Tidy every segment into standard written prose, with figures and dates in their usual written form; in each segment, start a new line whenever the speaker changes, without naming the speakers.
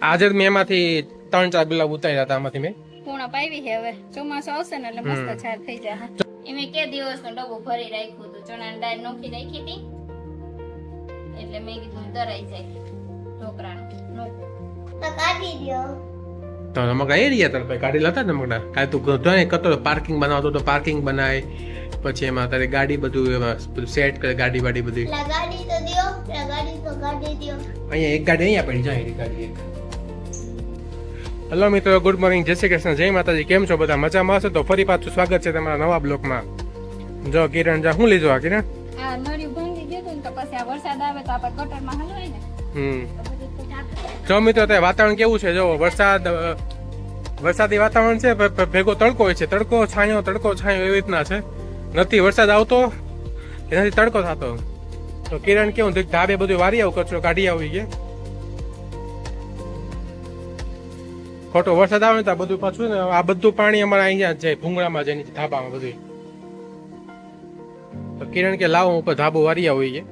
આજે જ મેં એમાંથી 3-4 ગુલાબ ઉતાર્યા હતા આમાંથી મેં.
પૂર્ણ પાવી છે હવે ચોમાસું આવશે ને એટલે મસ્ત છાર થઈ જાય. એમે કે દિવસનો ડબ્બો ભરી રાખ્યું હતું, ચણાની દાળ નોખી રાખી હતી એટલે મેં કીધું દરાઈ જાય ઢોકરાનું નોખું તો કાઢી દો.
તો રમકડા એ રહ્યા તારે કાઢી લેતા ને રમકડા. કાંઈ તું ઘણી કરતો પાર્કિંગ બનાવતો તો પાર્કિંગ બનાય, પછી એમાં તારી ગાડી બધું એમાં સેટ કરે, ગાડી વાડી બધી.
ગાડી તો દિયો, ગાડી તો ગાડી દિયો.
અહીંયા એક ગાડી અહીંયા પડી જાય, એની ગાડી એક. હેલો મિત્રો, ગુડ મોર્નિંગ, જય શ્રી કૃષ્ણ, જય માતાજી. કેમ છો બધા? મજામાં હશે તો ફરી પાછું સ્વાગત છે તમારા નવા બ્લોકમાં. જો કિરણ જા હું લીધો આ કિરણ?
આ નળિયું ભાંગી ગયું ને તો પછી આ વરસાદ આવે તો આપણે ગટરમાં હલવાય ને.
જો મિત્રો તે વાતાવરણ કેવું છે, જો વરસાદી વાતાવરણ છે, ભેગો તડકો હોય છે, તડકો છાંયો એવી રીતના છે. નથી વરસાદ આવતો કે નથી તડકો થતો. તો કિરણ કેવું ધાબે બધું વારી આવું, કચરો કાઢી આવી ગયા. ખોટો વરસાદ આવે ને તો બધું પાછું ને આ બધું પાણી અમારા અહીંયા જાય ભૂંગળામાં જાય, નીચે ધાબામાં બધું. તો કિરણ કે લાવો ઉપર ધાબો વારી આવી ગયા.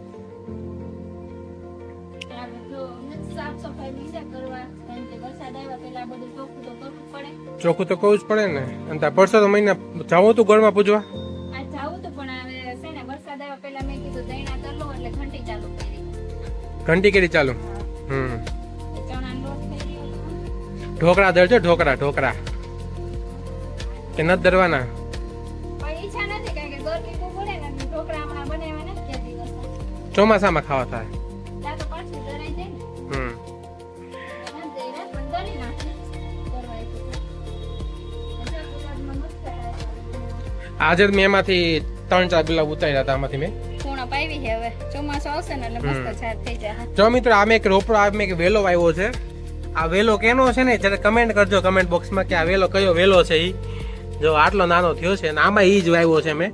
ચોખ્ખું તો કહું જ પડે ને. અને ત્યાં પરસો તો મહિના જાવું તું ગોળમાં પૂજવા. ઘંટી કરી ચાલુ. ઢોકળા દરજો, ઢોકળા કે નથી દરવાના? ચોમાસામાં ખાવા થાય. આજે જ મેં એમાંથી 3-4 ગુલાબ ઉતાર્યા હતા આમાંથી મેં.
પૂર્ણ પાવી છે હવે ચોમાસું આવશે ને એટલે મસ્ત છાર થઈ જાય.
જો મિત્રો આ મેં એક રોપડો એક વેલો વાવ્યો છે. આ વેલો કેનો છે ને જયારે કમેન્ટ કરજો કમેન્ટ બોક્સમાં કે આ વેલો કયો વેલો છે. ઈ જો આટલો નાનો થયો છે અને આમાં ઈ જ વાવ્યો છે મેં.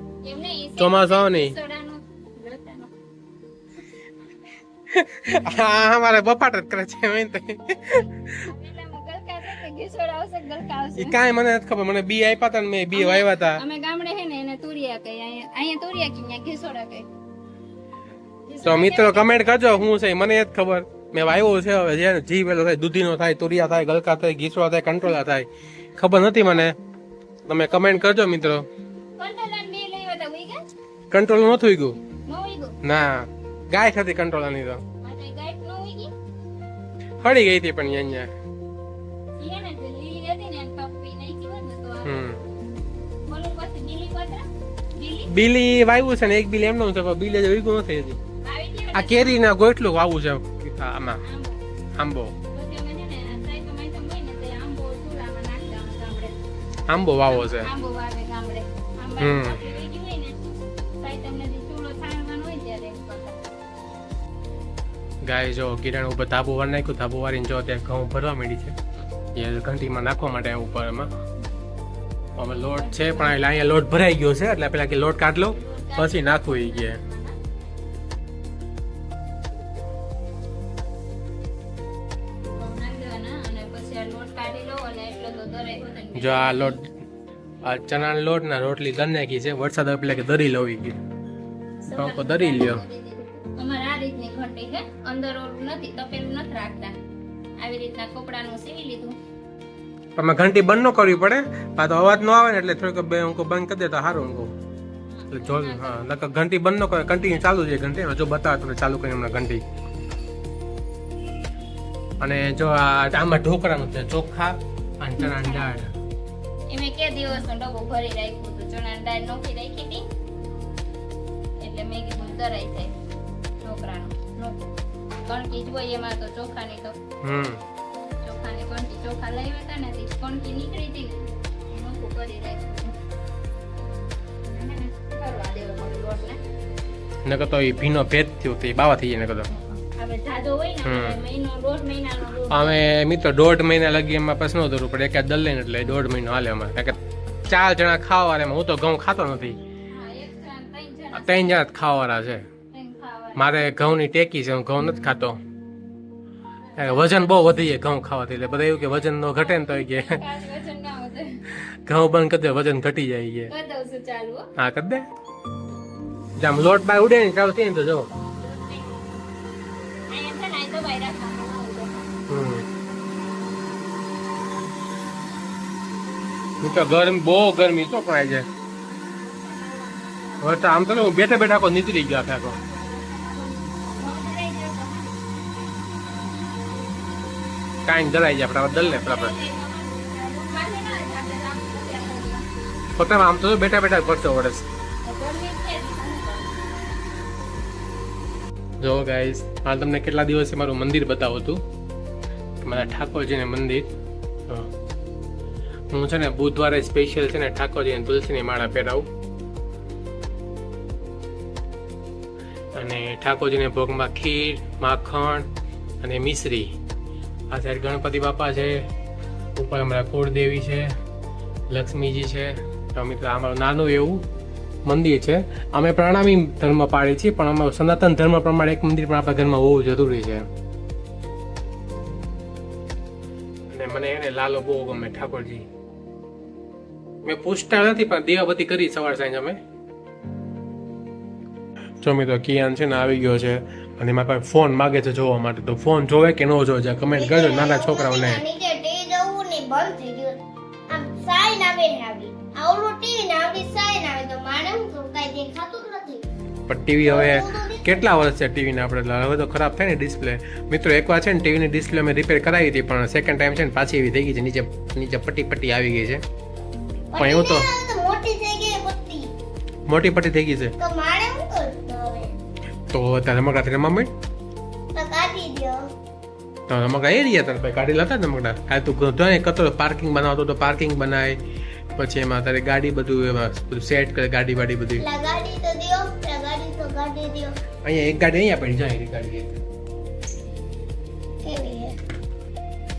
ચોમાસું આવે નહીં અમારે બફાટ જ કરે છે. કાંઈ મને નથી ખબર, મને બી આપ્યા હતા ને મેં બી વાવ્યા હતા.
અમે ગામડે હે ને એને તુરિયા કહે, અહીંયા તુરિયા કે અહીંયા ઘીસોડા કહે.
તો મિત્રો કમેન્ટ કરજો શું છે મને જ ખબર. મેં વાવ્યો છે, હવે જે જી વેલો થાય, દૂધીનો થાય, તુરિયા થાય, ગલકા થાય, ઘીસોડા થાય, કંટ્રોલા થાય, ખબર નથી મને. તમે કમેન્ટ કરજો મિત્રો. કંટ્રોલ નથી ગયું ના, ગાય હતી કંટ્રોલાની તો હળી ગઈ હતી પણ અહીંયા. બીલી વાવ્યું છે ને એક બીલી એમનું છે, બીલી હજી ઉગ્યું નથી હજી. આ કેરી ના ગોટલું વાવું છે આમાં. આંબો વાવો છે. ગાય જો કિરણ ઉપર ધાબુ વાર નાખ્યું, ધાબુ વારીને જો ત્યાં ઘઉં ભરવા માંડી છે. એ ઘંટીમાં નાખવા માટે ઉપર એમાં અમે લોટ છે પણ એટલે અહીંયા લોટ ભરાઈ ગયો છે એટલે પેલા કે લોટ કાઢ લો પછી નાખવું એ ગયા. જો આ લોટ આ ચણાનો લોટ ના રોટલી કરી નાખી છે. વરસાદ આવે પેલા કે દરી લવી ગઈ તો દરી લ્યો.
અમારે આ રીતની ઘંટી છે, અંદર ઓલું નથી, તપેલું નથી રાખતા, આવી રીતના કપડાનું સીવી લીધું.
તમે ઘંટી બંધ ન કરવી પડે, પાછો અવાજ ન આવે ને એટલે થોડીક બંધ કરી દે તો સારું. એટલે જો હા નકર ઘંટી બંધ ન કરે, કન્ટિન્યુ ચાલુ છે ઘંટી. જો બતાવો તમે ચાલુ કરીને હમણાં ઘંટી. અને જો આમાં ઢોકળાનું છે, ચોખા અને ચણાની દાળ.
એમે કે દિવસનો ડબ્બો ભરી રાખ્યું હતું, ચણાની દાળ નોખી રાખી હતી એટલે મેં કીધું દરાઈ જાય ઢોકરાનું નોખું. કણકી જ હોય એમાં તો ચોખાની તો ચોખાની કણકી, ચોખા લાવ્યા હતા ને કણકી નીકળી હતી ને નોખું કરી રાખ્યું. કરવા દેવો મારો લોટને
નકર તો એ ભીનો ભેદ થયો તો એ બાવા થઈ જાય. નકર તો
હવે જાજો હોય ને મહિનો 1.5 મહિનાનો લોટ.
અમે મિત્રો 1.5 મહિના લગી એમાં પછી ન ધરવું પડે, એક દલ લઈને એટલે 1.5 મહિનો હાલે અમારે. કારણ કે 4 જણા ખાવા એમાં હું તો ઘઉં ખાતો નથી, 3 જણા ખાવાવાળા છે. મારે ઘઉંની ટેકી છે, હું ઘઉં નથી ખાતો. વજન બહુ વધી જાય ઘઉં ખાવાથી, એટલે બધા એવું કે વજન નો ઘટે ને તો કે ઘઉં બંધ કરી દે વજન ઘટી જાય કે. હા કરી દે. જામ લોટ બાય ઉડે ને ચાલુ થઈ ને તો જો તો ગરમી બહુ ગરમી તો પણ આજે હવે તો આમ તો હું બેઠા બેઠા આખો નીકળી ગયો આખો કાંઈ ડરાઈ જાય આપણે દલ ને આપણે પોતામાં આમ તો બેઠા બેઠા કરતો વરસ જો ગાઈસ હાલ તમને કેટલા દિવસે મારું મંદિર બતાવું હતું મારા ઠાકોરજીને મંદિર હું છે ને બુધવારે સ્પેશિયલ છે ને ઠાકોરજીને તુલસીની માળા પહેરાવું અને ઠાકોરજીને ભોગમાં ખીર માખણ અને મિશ્રી આ સાઈડ ગણપતિ બાપા છે ઉપર અમારા કુળદેવી છે લક્ષ્મીજી છે તો મિત્રો અમારું નાનું એવું મંદિર છે અમે પ્રણામી ધર્મ પાડીએ છીએ પણ અમારું સનાતન ધર્મ પ્રમાણે એક મંદિર પણ આપણા ઘરમાં હોવું જરૂરી છે અને મને એને લાલો બહુ ગમે ઠાકોરજી મેં પૂછતા નથી પણ દીવાબત્તી કરી સવાર સાંજ અમે જો મિત્રો કિયાન છે ને આવી ગયો છે અને મારા પાસે ફોન માગે છે જોવા માટે તો ફોન જોવે કે ન જોવે કમેન્ટ કરજો નાના છોકરાઓને
નીચે ટીવી જોવું ને બંધ થઈ ગયું આમ સાઈન આવે ને આવી આવડું ટીવી ને આવડી સાઈન આવે તો માને હું તો કાઈ દેખાતું જ નથી
પણ ટીવી હવે કેટલા વર્ષ છે ટીવીને આપણે હવે તો ખરાબ થાય ને ડિસ્પ્લે મિત્રો એકવાર છે ને ટીવીની ડિસ્પ્લે અમે રિપેર કરાવી હતી પણ સેકન્ડ ટાઈમ છે ને પાછી એવી થઈ ગઈ છે નીચે નીચે પટ્ટી આવી ગઈ છે પણ એવું તો
મોટી થઈ ગઈ પટ્ટી
મોટી પટ્ટી થઈ ગઈ છે
તો માને હું કરું હવે
તો તારે રમકડા રમવા
તો કાઢી દો
તો રમકડા એ રહ્યા તારે કાઢી લેતા રમકડા આ તું ગધો ને કતો પાર્કિંગ બનાવતો તો પાર્કિંગ બનાય પછી એમાં તારે ગાડી બધું એમાં બધું સેટ કરે ગાડી વાડી બધી
ગાડી તો દિયો ગાડી તો ગાડી દિયો
અહીંયા એક ગાડી અહીંયા પડી જાય એની ગાડી
કેવી હે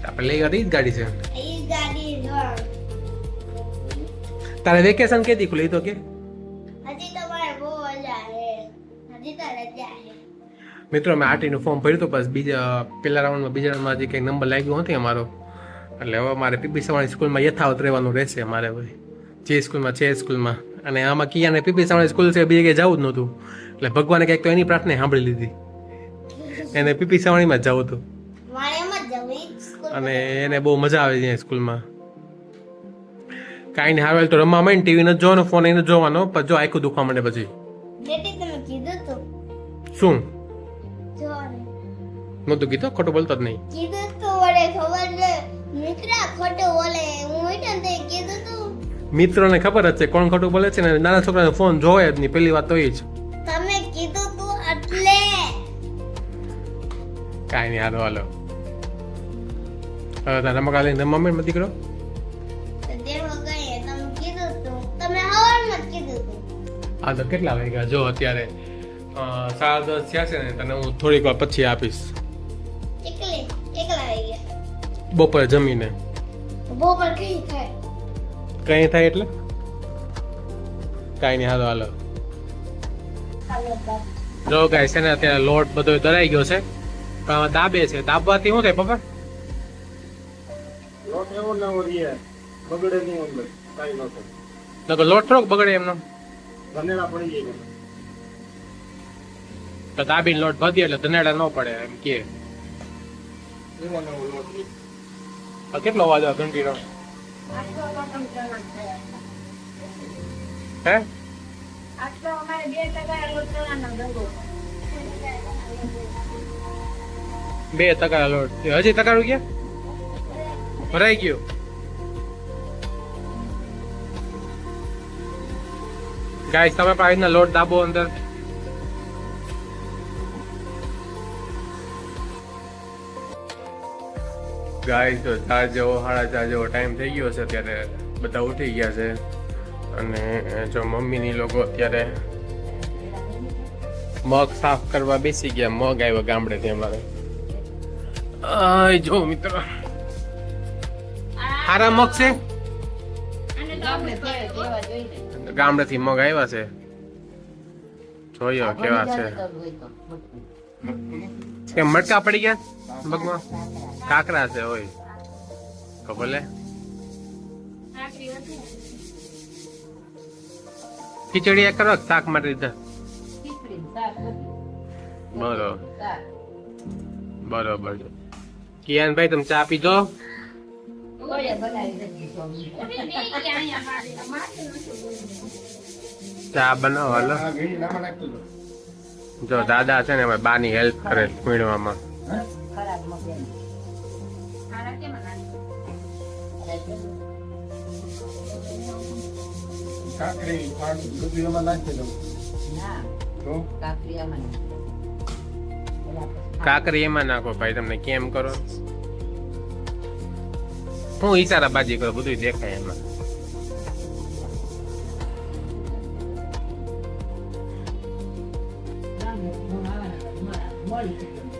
આપણે લઈ ગઈ ગાડી છે
ઈ ગાડી નો
તારે વેકેશન કેદી ખુલી તો કે
હજી તો મારે બહુ મજા હે હજી તો રજા હે
મિત્રો મેં આરટીનું ફોર્મ ભર્યું હતું બસ બીજા પહેલા રાઉન્ડમાં બીજા રાઉન્ડમાં હજી કંઈક નંબર લાગ્યો નથી અમારો એટલે હવે મારે પીપી સવાણી સ્કૂલમાં યથાવત રહેવાનું રહેશે મારે ભાઈ જે સ્કૂલમાં છે સ્કૂલમાં અને આમાં કિયાને પીપી સવાણી સ્કૂલ છે બીજે ક્યાંય જવું જ નહોતું એટલે ભગવાને કંઈક તો એની પ્રાર્થના સાંભળી લીધી એને પીપી સવાણીમાં જ જવું હતું
મારે એમ જ જવું ઈ સ્કૂલ
અને એને બહુ મજા આવે છે સ્કૂલમાં કાંઈ નહીં હારવેલ તો રમવા માંડ ટીવી નથી જોવાનો ફોન એને જોવાનો પણ જો આખું દુખવા માંડે પછી
ડેડી તમે કીધું તો
શું
જો
નહોતું કીધું ખોટું બોલતો જ નહીં
કીધું તો વડે ખબર છે મિત્રા ખોટું બોલે હું એટલે તે કીધું તું
મિત્રોને ખબર જ છે કોણ ખોટું બોલે છે ને નાના છોકરાને ફોન જોવે જ નહીં પહેલી વાત તો એ જ
તમે કીધું તું એટલે
કાંઈ નહીં હાલો હાલો હવે તારા રમકડા લઈને રમવા માંડ દીકરો
તો દેવો ગયે તમે કીધું તું તમે હવારમાં જ કીધું તું
હા તો કેટલા વાગ્યા જો અત્યારે 10:30 થયા છે ને તને હું થોડીક વાર પછી આપીશ
એકલા આવી ગયા
બપોરે જમીને
બપોર કઈ થાય
કઈ થાય એટલે કાંઈ નહીં હાલો હાલો જો ગાય છે ને અત્યારે લોટ બધો દરાઈ ગયો છે પણ આમાં દાબે છે દાબવાથી શું થાય પપ્પા
લોટ એવો ના હોય બગડે નહીં અંદર કાઈ ન થાય
નકર લોટ થોડોક બગડે એમનો
ધનેડા પડી જાય
તો દાબીને લોટ ભરી એટલે ધનેડા ન પડે એમ કે
એવો નવો લોટ
આ કેટલો અવાજ આવે ઘંટીનો હે
આટલો અમારે 2% લોટ કરવાનો દગો
2% લોટ હજી તકારું ગયા ભરાઈ ગયું ગાઈસ તમે પણ આજના લોટ દાબો અંદર ગાઈસ તો 4 જેવો 4:30 જેવો ટાઈમ થઈ ગયો છે ત્યારે બધા ઉઠી ગયા છે અને જો મમ્મીની લોકો અત્યારે મગ સાફ કરવા બેસી ગયા મગ આવ્યો ગામડેથી અમારે જો મિત્રો હારા મગ છે ગામડેથી મગ આવ્યા છે જોયો કેવા છે કે મટકા પડી ગયા મગમાં કાકરા છે હોય તો ભલે ખીચડી એક કરો શાક માટે દીધા બરોબર બરોબર કિયાનભાઈ તમે ચા પીધો
ઉઠી નહીં કે અહીંયા માથું નથી.
ચા બનાવો હાલો.
આ ઘી નામાં નાખતો હતો.
જો દાદા છે ને હવે બાની હેલ્પ કરે મીણવામાં.
મારા કેમ નાની?
કાકડી ખાંડ બધું એમાં નાખી દઉં તો
કાકરી એમાં નાખો ભાઈ, તમને કેમ કરો હું ઈશારા બાજી કરો બધું દેખાય એમાં.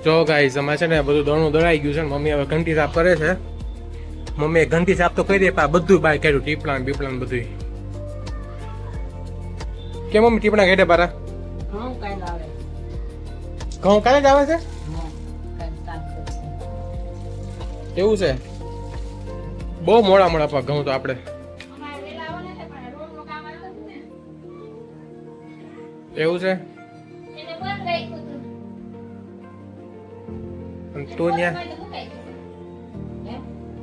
જો ગાઈસ અમારે છે ને બધું દોણું દળાઈ ગયું છે ને મમ્મી હવે ઘંટી સાફ કરે છે. મમ્મીએ ઘંટી સાફ તો કરી દે પણ આ બધું બહાર કાઢ્યું, ટીપણા બીપણા ને બધું. કેમ મમ્મી ટીપણા કાઢે બારા? ઘઉં કાલે જ આવે છે એવું છે? બહુ મોડા મોડા પા ઘઉં તો આપણે.
અમારે વેલા આવવાના છે પણ રોડનું કામ આવતું હતું ને
એવું છે?
એને બંધ રાખ્યું હતું.
અને તું ત્યાં
તો મુકાઈ ગયું.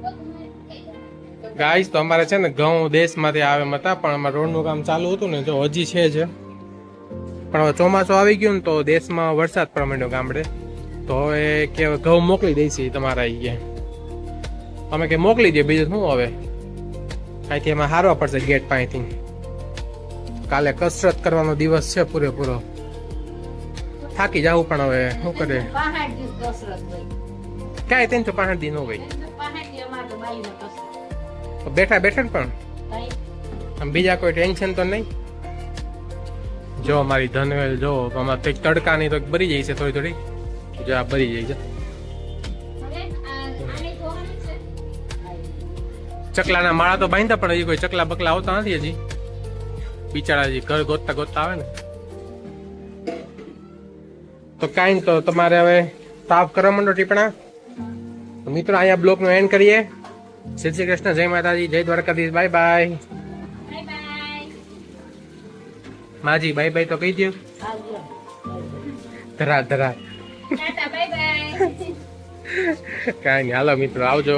તો મુકાઈ ગયું.
ગાઈસ તો અમારે છે ને ઘઉં દેશમાંથી આવે હતા પણ અમારે રોડનું કામ ચાલુ હતું ને જો હજી છે જ. પણ હવે ચોમાસું આવી ગયું ને તો દેશમાં વરસાદ પડવા માંડ્યો ગામડે, તો હવે કે ઘઉં મોકલી દઈશી તમારા અહીંયા. અમે કે મોકલી દઈએ, બીજું શું હવે અહીંથી એમાં હારવા પડશે ગેટ પાસેથી. કાલે કસરત કરવાનો દિવસ છે પૂરેપૂરો. થાકી જાવું પણ હવે શું કરે, ક્યાંય 365 દી ન હોય. બેઠા બેઠા ને પણ આમ બીજા કોઈ ટેન્શન તો નહીં. જો અમારી ધનવેલ જો અમારે કંઈક તડકાની તો બરી જાય છે થોડી થોડી, જો આ બરી જાય છે.
હવે આને ધોવાનું છે.
ચકલાના માળા તો બાંધતા પણ હજી કોઈ ચકલા બકલા આવતા નથી હજી. બિચારા હજી ઘર ગોતતા ગોતતા આવે ને. તો કાંઈ તો તમારે હવે સાફ કરવા માંડો ટીપણા. તો મિત્રો અહીંયા બ્લોગનો એન્ડ કરીએ. શ્રી શ્રી કૃષ્ણ, જય માતાજી, જય Dwarkadhish, bye bye.
Bye bye.
માજી બાય બાય તો કહી દો. ધરા ધરા
ટાટા બાય બાય.
કાંઈ નહીં, હાલો મિત્રો આવજો.